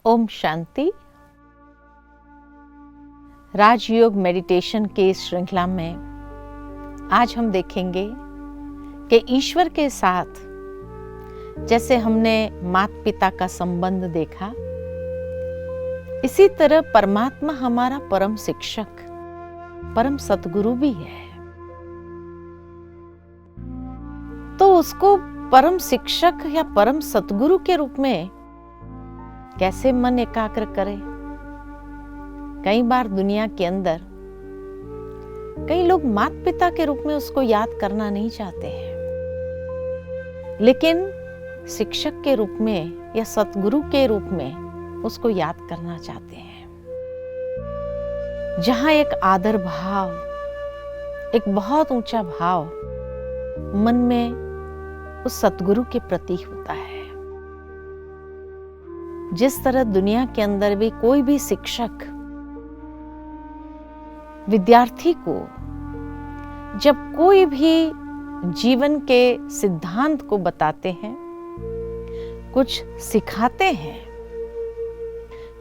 ओम शांति। राजयोग meditation के इस श्रृंखला में आज हम देखेंगे कि ईश्वर के साथ जैसे हमने माता पिता का संबंध देखा, इसी तरह परमात्मा हमारा परम शिक्षक, परम सतगुरु भी है। तो उसको परम शिक्षक या परम सतगुरु के रूप में कैसे मन एकाग्र करें? कई बार दुनिया के अंदर कई लोग माता पिता के रूप में उसको याद करना नहीं चाहते हैं, लेकिन शिक्षक के रूप में या सतगुरु के रूप में उसको याद करना चाहते हैं, जहां एक आदर भाव, एक बहुत ऊंचा भाव मन में उस सतगुरु के प्रति होता है। जिस तरह दुनिया के अंदर भी कोई भी शिक्षक विद्यार्थी को जब कोई भी जीवन के सिद्धांत को बताते हैं, कुछ सिखाते हैं,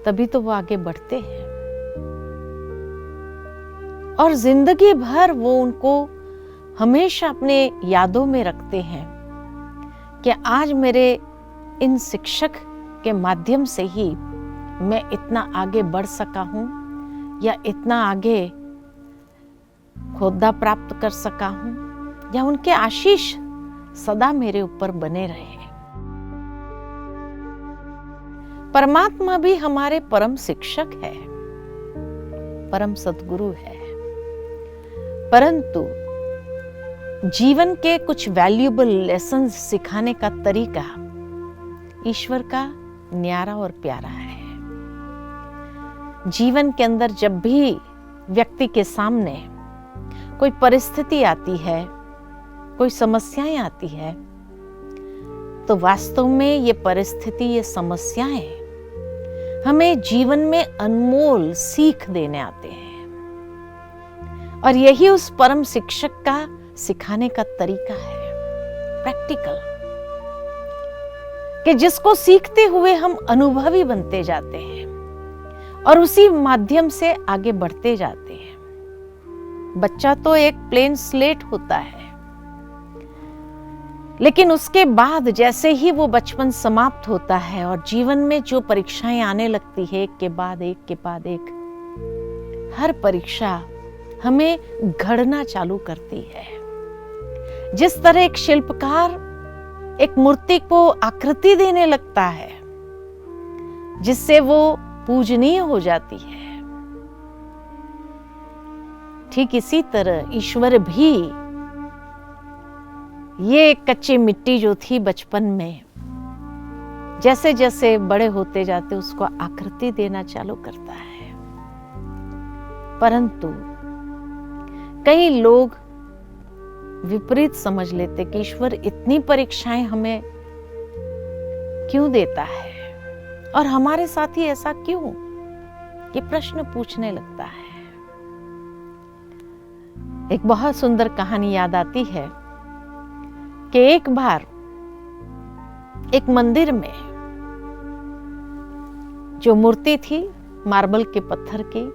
तभी तो वो आगे बढ़ते हैं और जिंदगी भर वो उनको हमेशा अपने यादों में रखते हैं कि आज मेरे इन शिक्षक के माध्यम से ही मैं इतना आगे बढ़ सका हूं या इतना आगे खुदा प्राप्त कर सका हूं, या उनके आशीष सदा मेरे ऊपर बने रहे। परमात्मा भी हमारे परम शिक्षक है, परम सतगुरु है, परंतु जीवन के कुछ वैल्यूएबल लेसन्स सिखाने का तरीका ईश्वर का न्यारा और प्यारा है। जीवन के अंदर जब भी व्यक्ति के सामने कोई परिस्थिति आती है, कोई समस्याएं आती है, तो वास्तव में ये परिस्थिति, ये समस्याएं हमें जीवन में अनमोल सीख देने आते हैं, और यही उस परम शिक्षक का सिखाने का तरीका है, प्रैक्टिकल, कि जिसको सीखते हुए हम अनुभवी बनते जाते हैं और उसी माध्यम से आगे बढ़ते जाते हैं। बच्चा तो एक प्लेन स्लेट होता है, लेकिन उसके बाद जैसे ही वो बचपन समाप्त होता है और जीवन में जो परीक्षाएं आने लगती है, एक के बाद एक, हर परीक्षा हमें घड़ना चालू करती है। जिस तरह एक शिल्पकार एक मूर्ति को आकृति देने लगता है जिससे वो पूजनीय हो जाती है, ठीक इसी तरह ईश्वर भी ये कच्ची मिट्टी जो थी बचपन में, जैसे जैसे बड़े होते जाते उसको आकृति देना चालू करता है। परंतु कई लोग विपरीत समझ लेते कि ईश्वर इतनी परीक्षाएं हमें क्यों देता है और हमारे साथ ही ऐसा क्यों, ये प्रश्न पूछने लगता है। एक बहुत सुंदर कहानी याद आती है कि एक बार एक मंदिर में जो मूर्ति थी मार्बल के पत्थर की,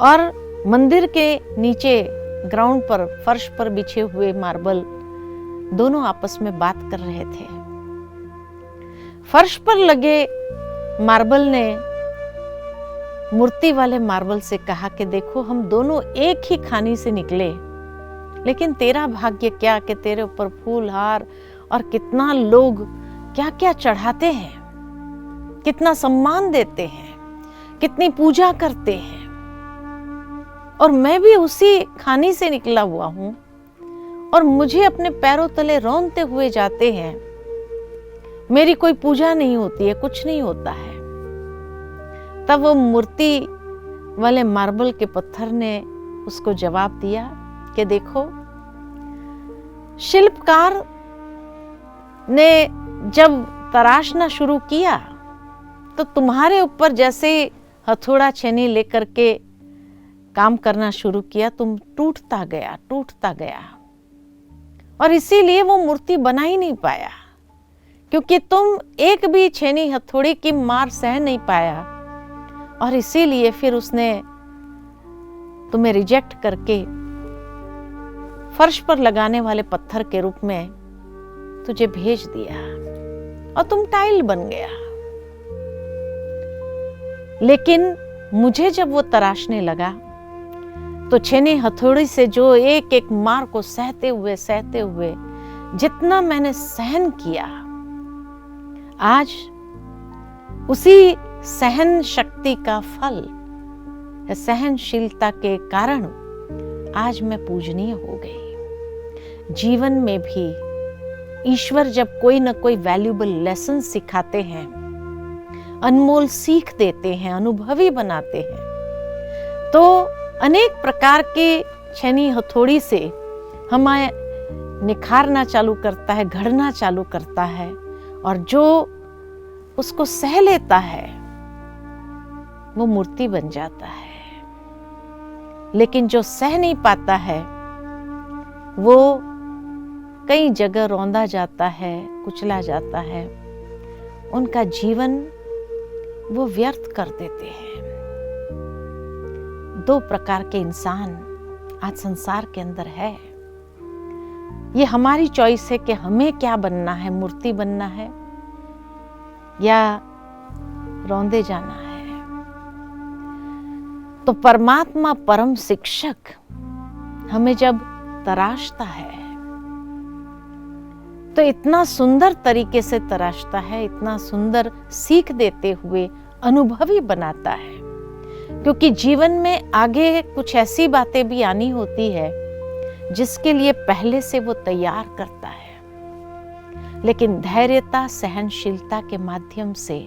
और मंदिर के नीचे ग्राउंड पर, फर्श पर बिछे हुए मार्बल दोनों आपस में बात कर रहे थे। फर्श पर लगे मार्बल ने मूर्ति वाले मार्बल से कहा कि देखो, हम दोनों एक ही खानी से निकले, लेकिन तेरा भाग्य क्या कि तेरे ऊपर फूल हार और कितना लोग क्या क्या चढ़ाते हैं, कितना सम्मान देते हैं, कितनी पूजा करते हैं, और मैं भी उसी खानी से निकला हुआ हूं और मुझे अपने पैरों तले रौंदते हुए जाते हैं। मेरी कोई पूजा नहीं होती है, कुछ नहीं होता है। तब वो मूर्ति वाले मार्बल के पत्थर ने उसको जवाब दिया कि देखो, शिल्पकार ने जब तराशना शुरू किया तो तुम्हारे ऊपर जैसे हथौड़ा छेनी लेकर के काम करना शुरू किया, तुम टूटता गया, और इसीलिए वो मूर्ति बना ही नहीं पाया, क्योंकि तुम एक भी छेनी हथौड़ी की मार सह नहीं पाया, और इसीलिए फिर उसने तुम्हें रिजेक्ट करके फर्श पर लगाने वाले पत्थर के रूप में तुझे भेज दिया और तुम टाइल बन गया। लेकिन मुझे जब वो तराशने लगा तो छेनी हथौड़ी से जो एक एक मार को सहते हुए जितना मैंने सहन किया, आज उसी सहन शक्ति का फल, सहनशीलता के कारण आज मैं पूजनीय हो गई। जीवन में भी ईश्वर जब कोई ना कोई वैल्यूएबल लेसन सिखाते हैं, अनमोल सीख देते हैं, अनुभवी बनाते हैं, तो अनेक प्रकार के छेनी हथौड़ी से हमें निखारना चालू करता है, घड़ना चालू करता है, और जो उसको सह लेता है वो मूर्ति बन जाता है। लेकिन जो सह नहीं पाता है वो कई जगह रौंदा जाता है, कुचला जाता है, उनका जीवन वो व्यर्थ कर देते हैं। दो प्रकार के इंसान आज संसार के अंदर है। ये हमारी चॉइस है कि हमें क्या बनना है, मूर्ति बनना है या रौंदे जाना है। तो परमात्मा परम शिक्षक हमें जब तराशता है तो इतना सुंदर तरीके से तराशता है, इतना सुंदर सीख देते हुए अनुभवी बनाता है, क्योंकि जीवन में आगे कुछ ऐसी बातें भी आनी होती है जिसके लिए पहले से वो तैयार करता है। लेकिन धैर्यता, सहनशीलता के माध्यम से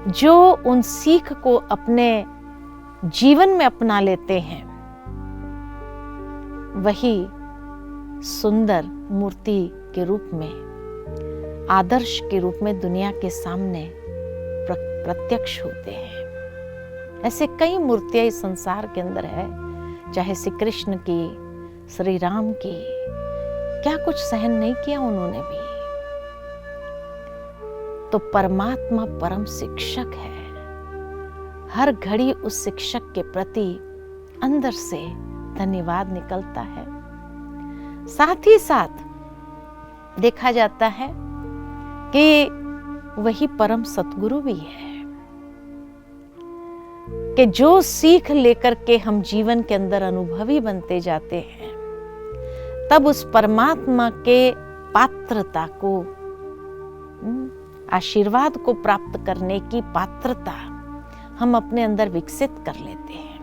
जो उन सीख को अपने जीवन में अपना लेते हैं, वही सुंदर मूर्ति के रूप में, आदर्श के रूप में दुनिया के सामने प्रत्यक्ष होते हैं। ऐसे कई मूर्तियां इस संसार के अंदर है, चाहे श्री कृष्ण की, श्री राम की, क्या कुछ सहन नहीं किया उन्होंने भी। तो परमात्मा परम शिक्षक है। हर घड़ी उस शिक्षक के प्रति अंदर से धन्यवाद निकलता है। साथ ही साथ देखा जाता है कि वही परम सतगुरु भी है, कि जो सीख लेकर के हम जीवन के अंदर अनुभवी बनते जाते हैं, तब उस परमात्मा के पात्रता को, आशीर्वाद को प्राप्त करने की पात्रता हम अपने अंदर विकसित कर लेते हैं।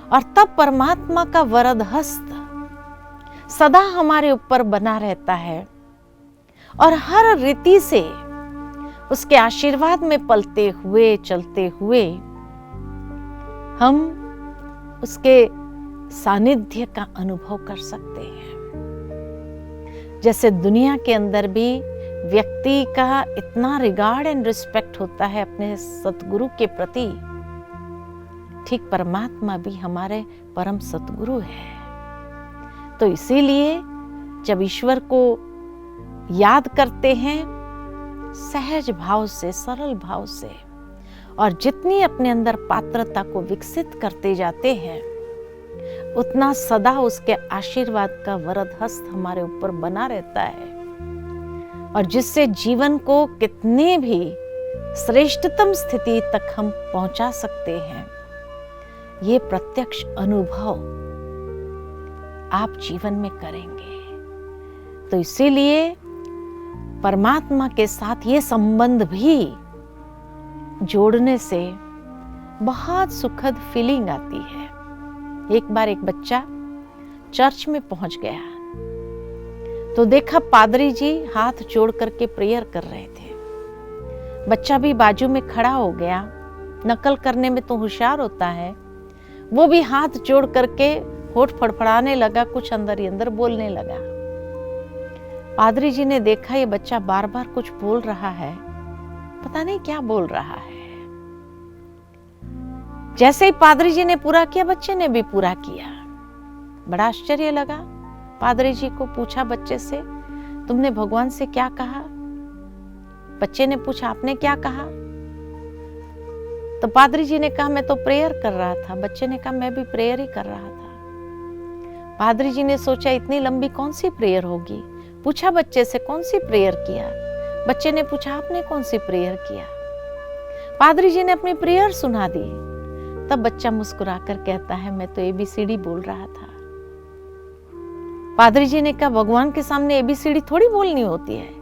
और तब परमात्मा का वरद हस्त सदा हमारे ऊपर बना रहता है, और हर रीति से उसके आशीर्वाद में पलते हुए, चलते हुए हम उसके सानिध्य का अनुभव कर सकते हैं। जैसे दुनिया के अंदर भी व्यक्ति का इतना रिगार्ड एंड रिस्पेक्ट होता है अपने सतगुरु के प्रति, ठीक परमात्मा भी हमारे परम सतगुरु है। तो इसीलिए जब ईश्वर को याद करते हैं सहज भाव से, सरल भाव से, और जितनी अपने अंदर पात्रता को विकसित करते जाते हैं, उतना सदा उसके आशीर्वाद का वरद हस्त हमारे ऊपर बना रहता है, और जिससे जीवन को कितने भी श्रेष्ठतम स्थिति तक हम पहुंचा सकते हैं। ये प्रत्यक्ष अनुभव आप जीवन में करेंगे। तो इसीलिए परमात्मा के साथ ये संबंध भी जोड़ने से बहुत सुखद फीलिंग आती है। एक बार एक बच्चा चर्च में पहुंच गया तो देखा पादरी जी हाथ जोड़ करके प्रेयर कर रहे थे। बच्चा भी बाजू में खड़ा हो गया, नकल करने में तो होशियार होता है, वो भी हाथ जोड़ करके होठ फड़फड़ाने लगा, कुछ अंदर ही अंदर बोलने लगा। पादरी जी ने देखा ये बच्चा बार बार कुछ बोल रहा है, पता नहीं क्या बोल रहा है। जैसे ही पादरी जी ने पूरा किया, बच्चे ने भी पूरा किया। बड़ा आश्चर्य लगा। पादरी जी को पूछा बच्चे से, तुमने भगवान से क्या कहा? बच्चे ने पूछा, आपने क्या कहा? तो पादरी जी ने कहा, मैं तो प्रेयर कर रहा था। बच्चे ने कहा, मैं भी प्रेयर ही कर रहा था। पादरी जी ने सोचा, इतनी लंबी कौन सी प्रेयर होगी? पूछा बच्चे से, कौन सी प्रेयर किया? बच्चे ने पूछा, आपने कौन सी प्रेयर किया? पादरी जी ने अपनी प्रेयर सुना दी। तब बच्चा मुस्कुराकर कहता है, मैं तो ABCD बोल रहा था। पादरी जी ने कहा, भगवान के सामने ABCD थोड़ी बोलनी होती है।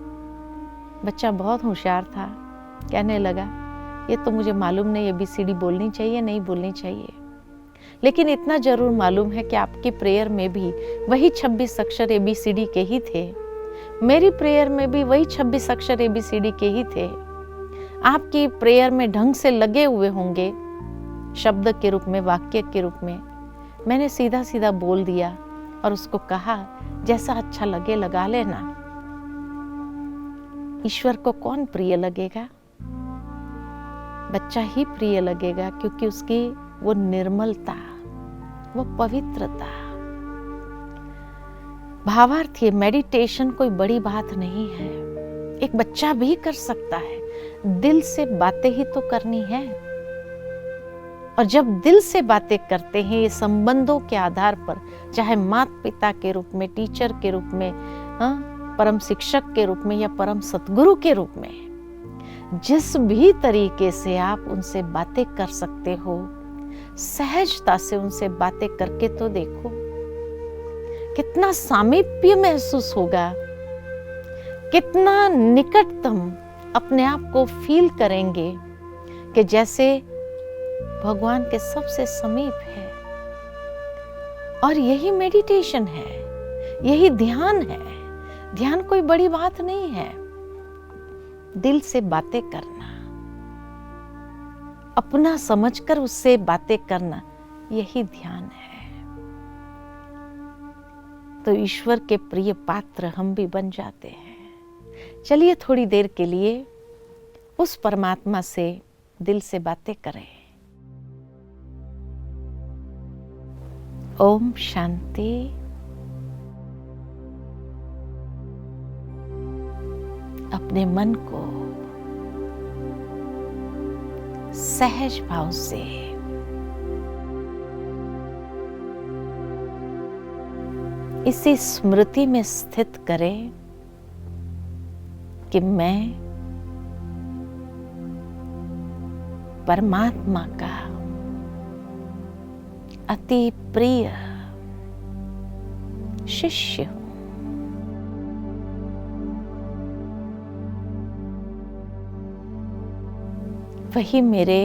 बच्चा बहुत होशियार था, कहने लगा, ये तो मुझे मालूम नहीं ABCD बोलनी चाहिए नहीं बोलनी चाहिए, लेकिन इतना जरूर मालूम है कि आपकी प्रेयर में भी वही 26 अक्षर ABCD के ही थे, मेरी प्रेयर में भी वही 26 अक्षर ABCD के ही थे। आपकी प्रेयर में ढंग से लगे हुए होंगे, शब्द के रूप में, वाक्य के रूप में। मैंने सीधा सीधा बोल दिया और उसको कहा, जैसा अच्छा लगे लगा लेना। ईश्वर को कौन प्रिय लगेगा? बच्चा ही प्रिय लगेगा, क्योंकि उसकी वो निर्मलता, वो पवित्रता। भावार्थ ये मेडिटेशन कोई बड़ी बात नहीं है, एक बच्चा भी कर सकता है। दिल से बातें ही तो करनी है, और जब दिल से बातें करते हैं ये संबंधों के आधार पर, चाहे माता पिता के रूप में, टीचर के रूप में, परम शिक्षक के रूप में या परम सतगुरु के रूप में, जिस भी तरीके से आप उनसे बातें कर सकते हो, सहजता से उनसे बातें करके तो देखो, कितना सामीप्य महसूस होगा, कितना निकटतम अपने आप को फील करेंगे कि जैसे भगवान के सबसे समीप है। और यही मेडिटेशन है, यही ध्यान है। ध्यान कोई बड़ी बात नहीं है, दिल से बातें करना, अपना समझकर उससे बातें करना, यही ध्यान है। तो ईश्वर के प्रिय पात्र हम भी बन जाते हैं। चलिए थोड़ी देर के लिए उस परमात्मा से दिल से बातें करें। ओम शांति। अपने मन को सहज भाव से इसी स्मृति में स्थित करें कि मैं परमात्मा का अति प्रिय शिष्य हूं। वही मेरे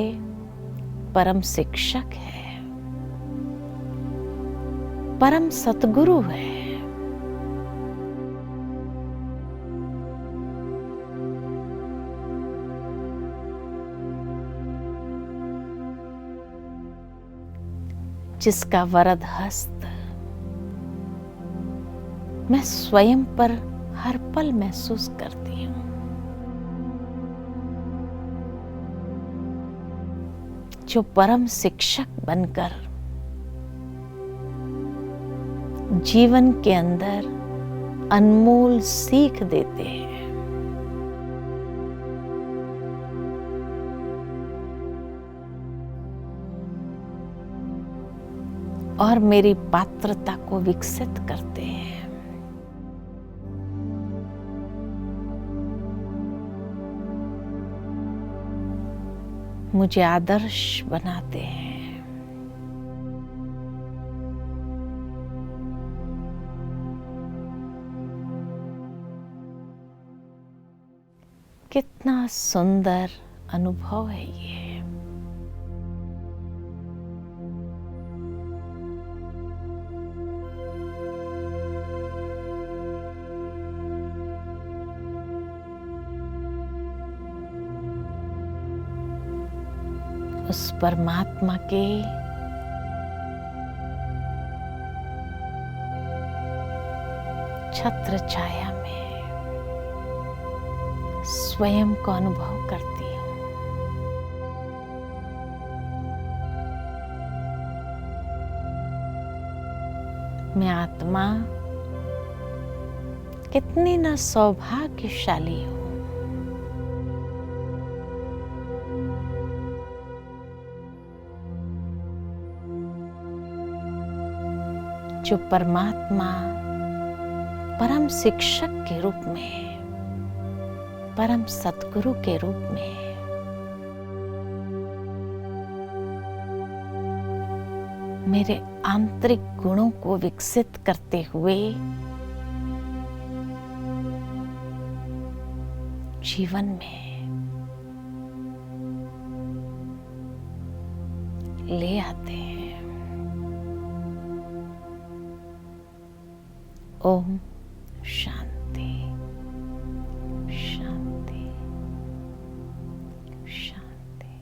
परम शिक्षक है, परम सतगुरु है। जिसका वरद हस्त मैं स्वयं पर हर पल महसूस करती हूं। जो परम शिक्षक बनकर जीवन के अंदर अनमोल सीख देते हैं। और मेरी पात्रता को विकसित करते हैं। मुझे आदर्श बनाते हैं। कितना सुंदर अनुभव है ये। उस परमात्मा के छत्र छाया में स्वयं को अनुभव करती हूँ। मैं आत्मा कितनी न सौभाग्यशाली हूँ। जो परमात्मा परम शिक्षक के रूप में, परम सद्गुरु के रूप में मेरे आंतरिक गुणों को विकसित करते हुए जीवन में ले आते हैं। ओम शांति शांति शांति।